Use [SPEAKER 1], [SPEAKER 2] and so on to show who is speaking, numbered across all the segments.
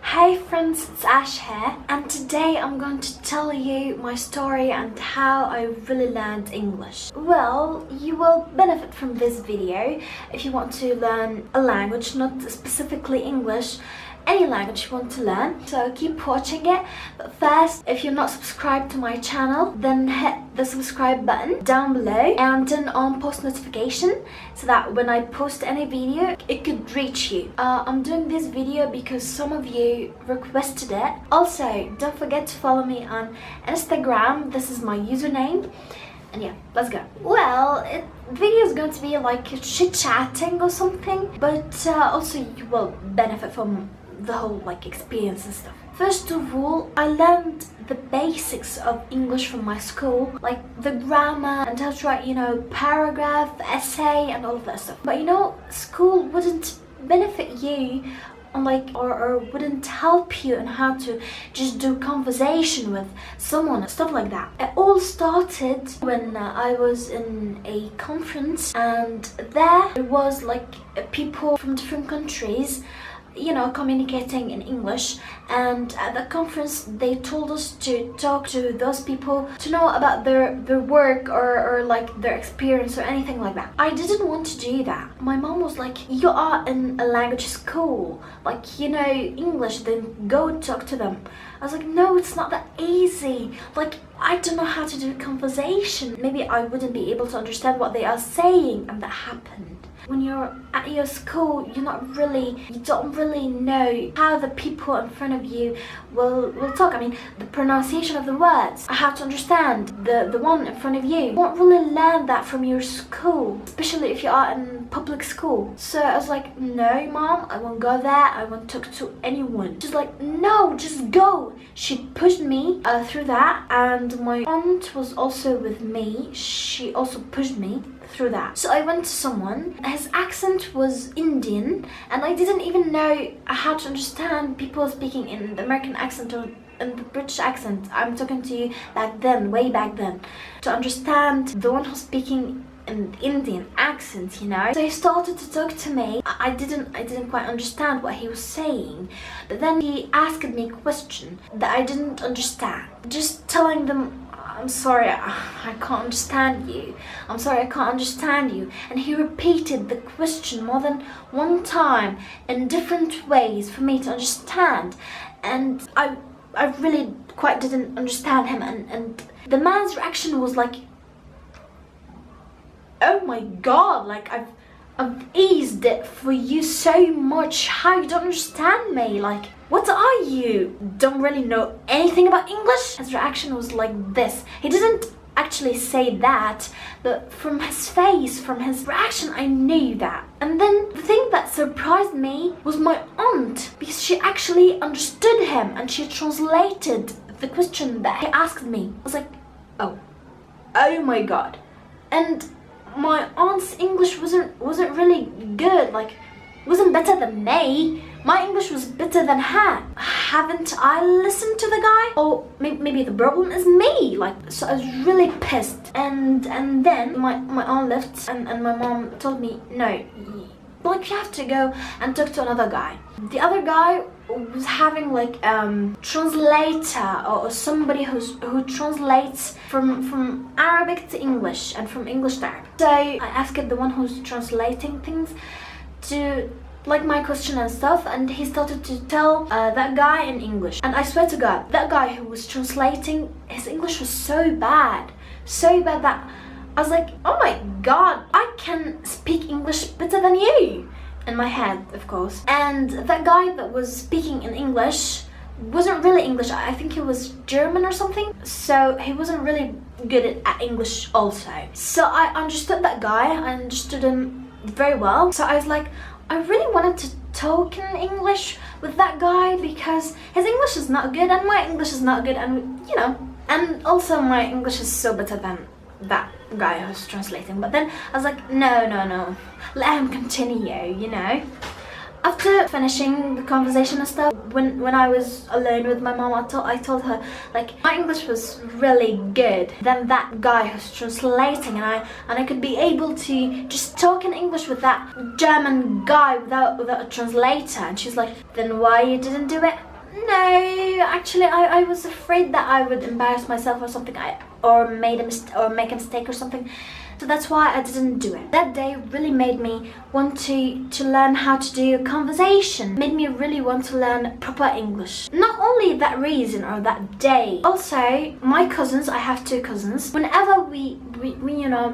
[SPEAKER 1] Hey friends, it's Ash here, and today I'm going to tell you my story and how I really learned English. Well, you will benefit from this video if you want to learn a language, not specifically English, any language you want to learn. So keep watching it. But first, if you're not subscribed to my channel, then hit the subscribe button down below and turn on post notification so that when I post any video, it could reach you. I'm doing this video because some of you requested it. Also, don't forget to follow me on Instagram. This is my username. And yeah, let's go. Well, the video is going to be like chit-chatting or something, but also you will benefit from the whole experience and stuff. First of all, I learned the basics of English from my school, like the grammar and how to write, paragraph, essay and all of that stuff. But school wouldn't benefit you or wouldn't help you on how to just do conversation with someone, stuff like that. It all started when I was in a conference, and there was people from different countries communicating in English, and at the conference they told us to talk to those people to know about their work or their experience or anything like that. I didn't want to do that. My mom was like, you are in a language school, English, then go talk to them. I was like, no, it's not that easy. I don't know how to do conversation. Maybe I wouldn't be able to understand what they are saying, and that happened. When you're at your school, you don't really know how the people in front of you will talk. I mean, the pronunciation of the words, how to understand the one in front of you. You won't really learn that from your school, especially if you are in public school. So I was like, no, mom, I won't go there. I won't talk to anyone. She's like, no, just go. She pushed me through that, and my aunt was also with me. She also pushed me through that. So I went to someone. His accent was Indian, and I didn't even know how to understand people speaking in the American accent or in the British accent. I'm talking to you back then, way back then, to understand the one who's speaking in Indian accent, So he started to talk to me. I didn't quite understand what he was saying, but then he asked me a question that I didn't understand. Just telling them, I'm sorry, I can't understand you. I'm sorry, I can't understand you. And he repeated the question more than one time in different ways for me to understand. And I really quite didn't understand him. And the man's reaction was like, oh my God, I've eased it for you so much. How you don't understand me? What are you? Don't really know anything about English? His reaction was like this. He didn't actually say that, but from his face, from his reaction, I knew that. And then the thing that surprised me was my aunt, because she actually understood him and she translated the question that he asked me. I was like, oh my God. And my aunt's English wasn't really good, wasn't better than me. My English was better than her. Haven't I listened to the guy? Or maybe the problem is me. So I was really pissed. And then my aunt left, and my mom told me, no, you have to go and talk to another guy. The other guy was having translator or somebody who translates from Arabic to English and from English to Arabic. So I asked the one who's translating things to my question and stuff, and he started to tell that guy in English. And I swear to God, that guy who was translating, his English was so bad that I was like, oh my God, I can speak English better than you. In my head, of course. And that guy that was speaking in English wasn't really English. I think he was German or something. So he wasn't really good at English also. So I understood that guy. I understood him very well. So I was like, I really wanted to talk in English with that guy because his English is not good and my English is not good, and and also my English is so better than that guy who's translating. But then I was like, no, let him continue, After finishing the conversation and stuff, when I was alone with my mom, I told her my English was really good than that guy who's translating, and I could be able to just talk in English with that German guy without a translator. And she's like, then why you didn't do it? No, actually, I was afraid that I would embarrass myself or something, or make a mistake or something. So that's why I didn't do it. That day really made me want to learn how to do a conversation. Made me really want to learn proper English. Not only that reason or that day. Also, my cousins, I have 2 cousins. Whenever we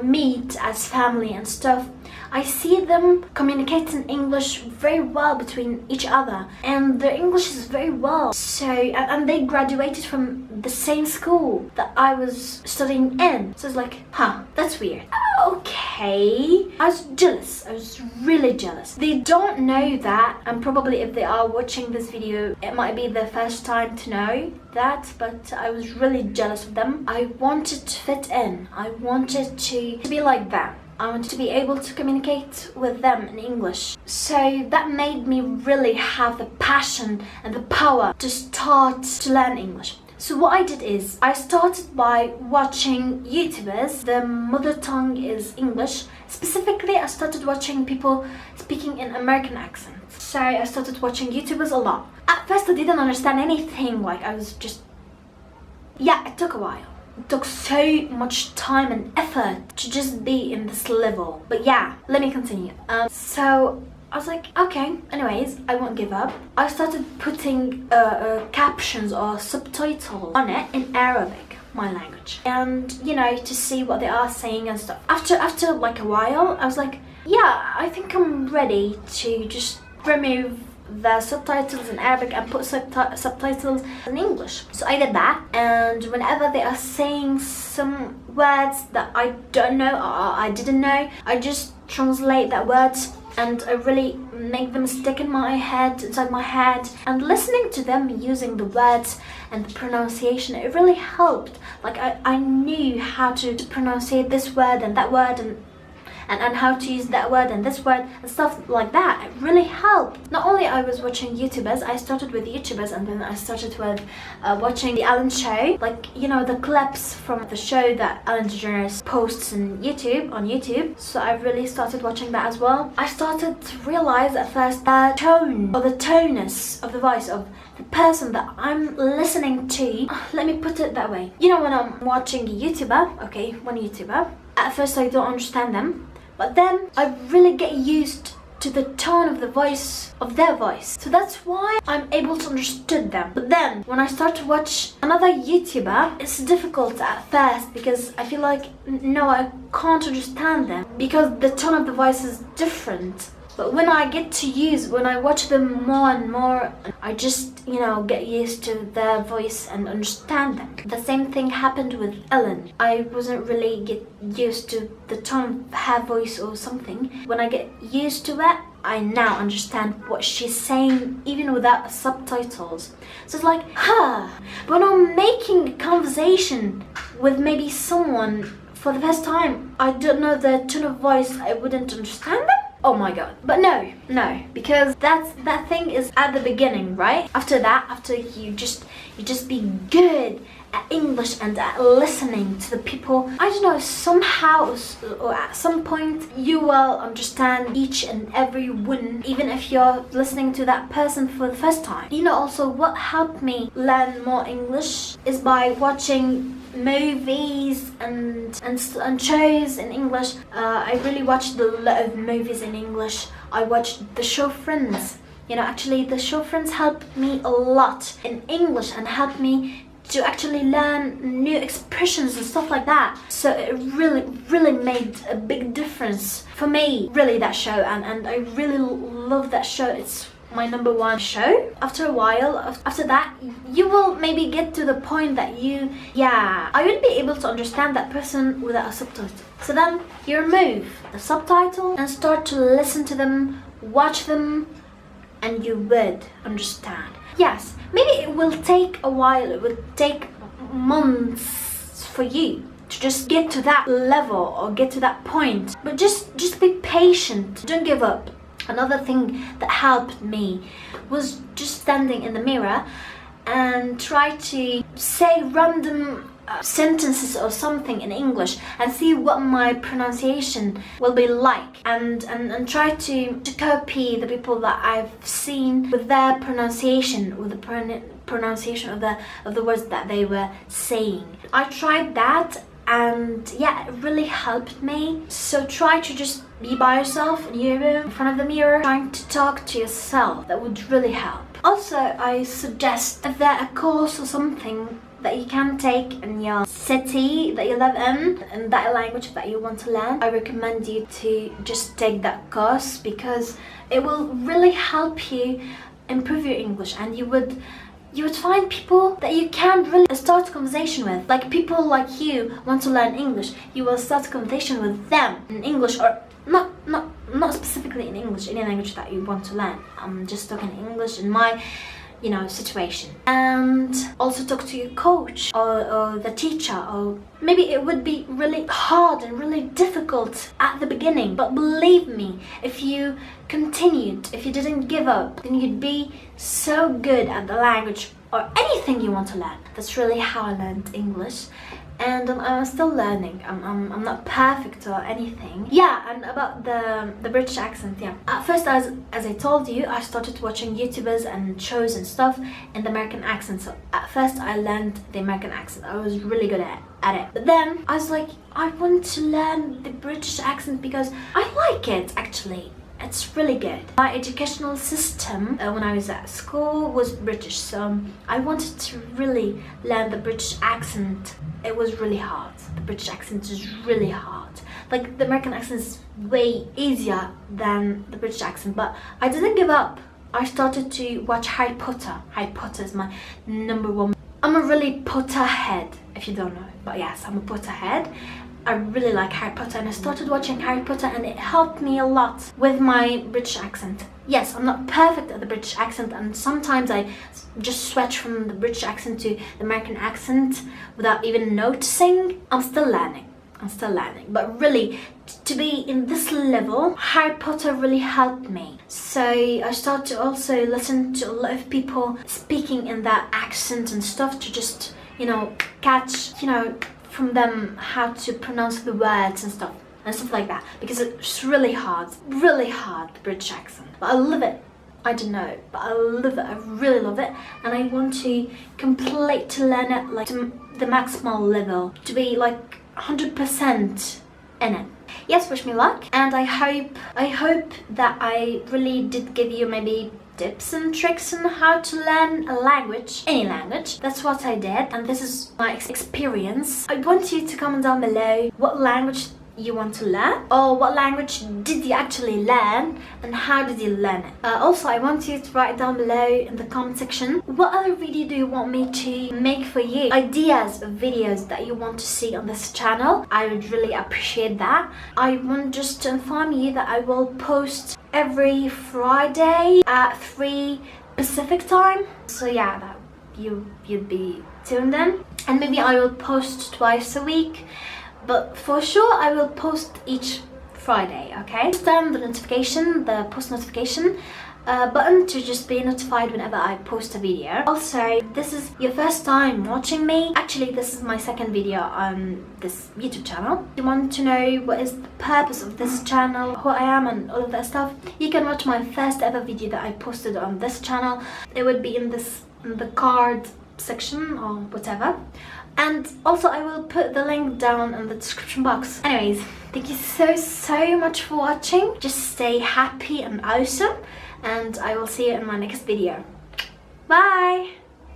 [SPEAKER 1] meet as family and stuff, I see them communicating English very well between each other, and their English is very well. So, and they graduated from the same school that I was studying in. So it's like, that's weird. Okay. I was jealous. I was really jealous. They don't know that, and probably if they are watching this video, it might be their first time to know that, but I was really jealous of them. I wanted to fit in. I wanted to be like them. I wanted to be able to communicate with them in English. So that made me really have the passion and the power to start to learn English. So what I did is, I started by watching YouTubers. Their mother tongue is English. Specifically, I started watching people speaking in American accents. So I started watching YouTubers a lot. At first I didn't understand anything, like I was just... Yeah, it took a while. It took so much time and effort to just be in this level. But yeah, let me continue. So I was like, okay, anyways, I won't give up. I started putting captions or subtitles on it in Arabic, my language. And, to see what they are saying and stuff. After like a while, I was like, yeah, I think I'm ready to just remove the subtitles in Arabic and put subtitles in English. So I did that, and whenever they are saying some words that I don't know or I didn't know, I just translate that words, and I really make them stick in my head, inside my head, and listening to them using the words and the pronunciation, it really helped. Like I knew how to pronounce this word and that word, and how to use that word and this word and stuff like that. It really helped. Not only I was watching YouTubers, I started with YouTubers, and then I started with watching the Ellen Show, like the clips from the show that Ellen DeGeneres posts on YouTube. So I really started watching that as well. I started to realize at first the tone or the tonus of the voice of the person that I'm listening to. Let me put it that way. When I'm watching a YouTuber, okay, one YouTuber, at first I don't understand them. But then I really get used to the tone of the voice, of their voice. So that's why I'm able to understand them. But then when I start to watch another YouTuber, it's difficult at first because I feel like, no, I can't understand them because the tone of the voice is different. But when I watch them more and more, I just, get used to their voice and understand them. The same thing happened with Ellen. I wasn't really get used to the tone of her voice or something. When I get used to it, I now understand what she's saying even without subtitles. So it's like, when I'm making a conversation with maybe someone for the first time, I don't know the tone of voice, I wouldn't understand them. Oh my god. But no, because that thing is at the beginning, right? After that, after you just be good at English and at listening to the people, I don't know, somehow or at some point you will understand each and every one, even if you're listening to that person for the first time. Also what helped me learn more English is by watching movies and shows in English. I really watched a lot of movies in English. I watched the show Friends. Actually the show Friends helped me a lot in English and helped me to actually learn new expressions and stuff like that. So it really made a big difference for me, really, that show, and I really love that show. It's my #1 show. After a while, after that, you will maybe get to the point that I would be able to understand that person without a subtitle. So then you remove the subtitle and start to listen to them, watch them, and you would understand. Yes, maybe it will take a while, it will take months for you to just get to that level or get to that point. But just be patient, don't give up. Another thing that helped me was just standing in the mirror and try to say random sentences or something in English and see what my pronunciation will be like, and try to copy the people that I've seen with their pronunciation, with the pronunciation of the words that they were saying. I tried that, and yeah, it really helped me. So try to just be by yourself in your room, in front of the mirror, trying to talk to yourself. That would really help. Also, I suggest if there's a course or something that you can take in your city that you live in that language that you want to learn, I recommend you to just take that course, because it will really help you improve your English, and you would find people that you can really start a conversation with. Like people like you want to learn English, you will start a conversation with them in English, or not specifically in English, any language that you want to learn. I'm just talking English in my situation. And also talk to your coach or the teacher, or maybe it would be really hard and really difficult at the beginning, but believe me, if you continued, if you didn't give up, then you'd be so good at the language or anything you want to learn. That's really how I learned English, and I'm still learning. I'm not perfect or anything. Yeah, and about the British accent, yeah. At first, as I told you, I started watching YouTubers and shows and stuff in the American accent. So at first I learned the American accent. I was really good at it. But then I was like, I want to learn the British accent because I like it actually. It's really good. My educational system when I was at school was British, so I wanted to really learn the British accent. It was really hard. The British accent is really hard. Like the American accent is way easier than the British accent, but I didn't give up. I started to watch Harry Potter. Harry Potter is my #1. I'm a really Potterhead, if you don't know, but yes, I'm a Potterhead. I really like Harry Potter, and I started watching Harry Potter, and it helped me a lot with my British accent. Yes, I'm not perfect at the British accent, and sometimes I just switch from the British accent to the American accent without even noticing. I'm still learning. But really, to be in this level, Harry Potter really helped me. So I started to also listen to a lot of people speaking in that accent and stuff, to just, catch, from them how to pronounce the words and stuff like that, because it's really hard, the British accent. But I love it. I don't know, but I love it. I really love it, and I want to learn it like to the maximal level, to be like 100% in it. Yes, wish me luck, and I hope that I really did give you maybe tips and tricks on how to learn a language, any language. That's what I did, and this is my experience. I want you to comment down below what language you want to learn, or what language did you actually learn, and how did you learn it. Also, I want you to write down below in the comment section what other video do you want me to make for you, ideas of videos that you want to see on this channel. I would really appreciate that. I want just to inform you that I will post every Friday at 3 Pacific time, so yeah, that you'd be tuned in, and maybe I will post twice a week. But for sure, I will post each Friday, okay? Just turn the post notification button to just be notified whenever I post a video. Also, this is your first time watching me. Actually, this is my second video on this YouTube channel. If you want to know what is the purpose of this channel, who I am and all of that stuff, you can watch my first ever video that I posted on this channel. It would be in the card section or whatever. And also I will put the link down in the description box. Anyways, thank you so much for watching. Just stay happy and awesome, and I will see you in my next video. Bye!